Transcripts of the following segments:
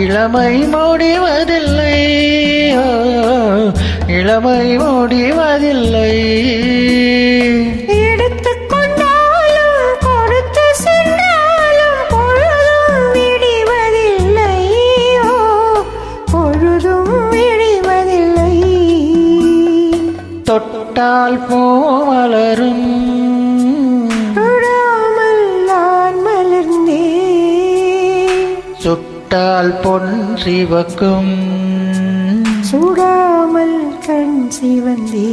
இளமை முடிவதில்லை, இளமை முடிவதில்லை. எடுத்துக்கொண்டாலும் கொடுத்து சென்றாலும் பொழுதும் விடிவதில்லை, பொழுதும் விடிவதில்லை. தொட்டால் பூ மலரும், தொடாமல் நான் மலர்ந்தேன். சுட்டால் பொன் சிவக்கும், சுடாமல் கண் சிவந்தே.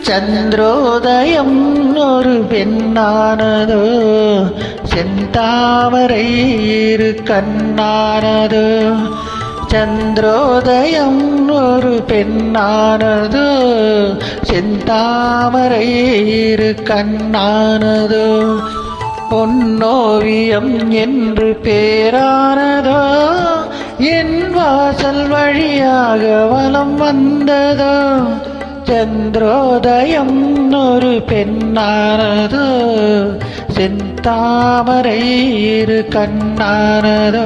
சந்திரோதயம் ஒரு பெண்ணானதோ, செந்தாமரை இரு கண்ணானதோ. சந்திரோதயம் ஒரு பெண்ணானதோ, செந்தாமரை இரு கண்ணானதோ. பொன்னோவியம் என்று பேரானதோ, என் வாசல் வழியாக வலம் வந்ததோ. சந்திரோதயம் ஒரு பெண்ணானதோ, செந்தாமரை இரு கண்ணானதோ.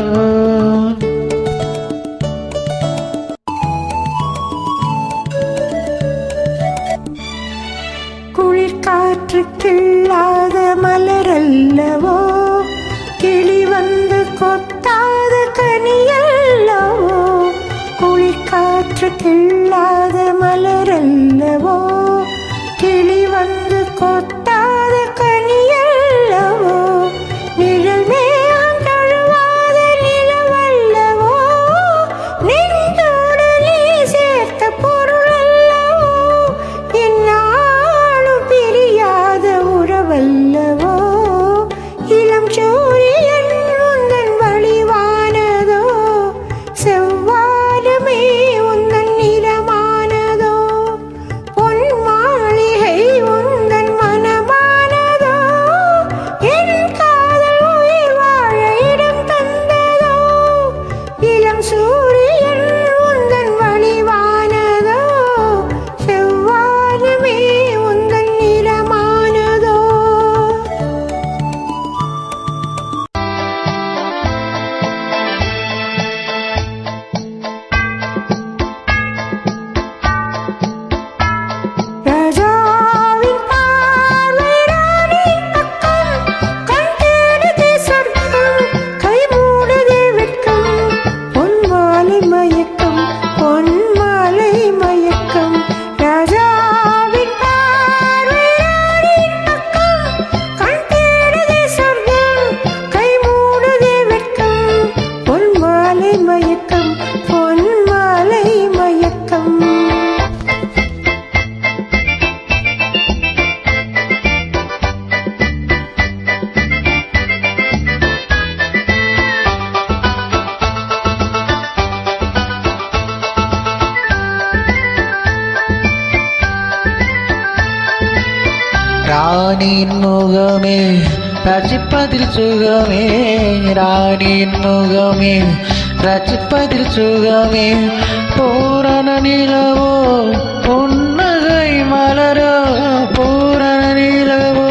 குளிர் காற்று கிள்ளாத மலரல்லவோ, கிளி வந்து கொத்தாத கனியல்லவோ. குளிர் காற்று கிள்ளாத மலரல்லவோ, கிளி வந்து கொத்தாத கனியல்லவோ. நிழல் மேகம் தழுவாத நிலவல்லவோ, நெஞ்சோடு நீ சேர்த்த பொருளல்லவோ. என்னாலும் பிரியாத உறவல்லவோ. இளம் சூரியன் உந்தன் வழிவானதோ, செவ்வானமே உந்தன் நிறமானதோ. பொன் மாளிகை உந்தன் மனமானதோ, என் காதல் உயிர் வாழ இடம் தந்ததோ. இளம் சூரியன் உந்தன் வழிவானதோ, செவ்வானமே உந்தன் நிறமானதோ. ராஜாவின் பார்வை ராணியின் பக்கம், கண் தேடுதே சொர்க்கம், கை மூடுதே வெட்கம். பொன் மாலை மயக்கம், பொன் மாலை மயக்கம். ராஜாவின் பார்வை ராணியின் பக்கம், கண் தேடுதே சொர்க்கம், கை மூடுதே வெட்கம். பொன் மாலை மயக்கம், பொன் மாலை மயக்கம். ராணியின் முகமே ரசிப்பதில் சுகமே, ராணியின் முகமே ரசிப்பதில் சுகமே. பூரண நிலவோ புன்னகை மலரோ, பூரண நிலவோ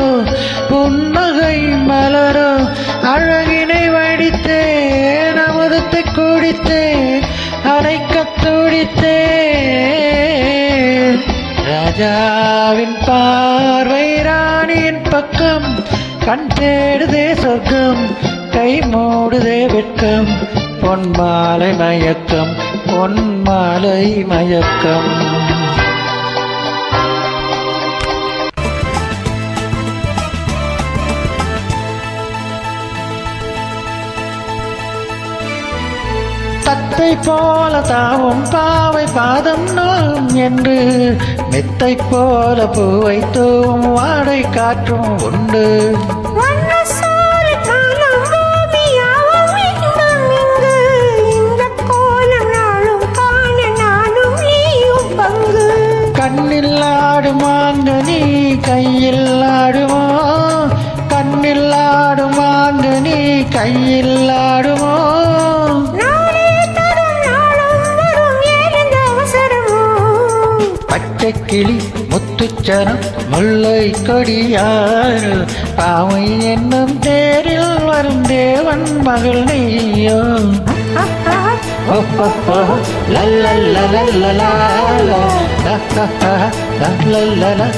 புன்னகை மலரோ. அழகினை வடித்தேன், அமுதத்தை குடித்தேன், அணைக்கத் துடித்தேன். ராஜாவின் பார்வை ராணியின் பக்கம், கண் தேடுதே சொர்க்கம், கை மூடுதே வெட்கம். பொன் மாலை மயக்கம், பொன் மாலை மயக்கம். தத்தை போல தாவும் பாவை பாதம் நாம் என்று, மெத்தை போல பூவை தூவும் வாடை காற்றும் உண்டு. கண்ணில் ஆடுமாங்க நீ கையில் ஆடுமோ, கண்ணில் ஆடுமாங்க நீ கையில் ஆடுமோ. நானே கிளி முத்துச்சரம் முல்லை கொடியாறு பாவை என்னும் தேரில் வரும் தேவன் மகள் நீயோ லல்லல்லலல்லலா, லல்லல்லலா,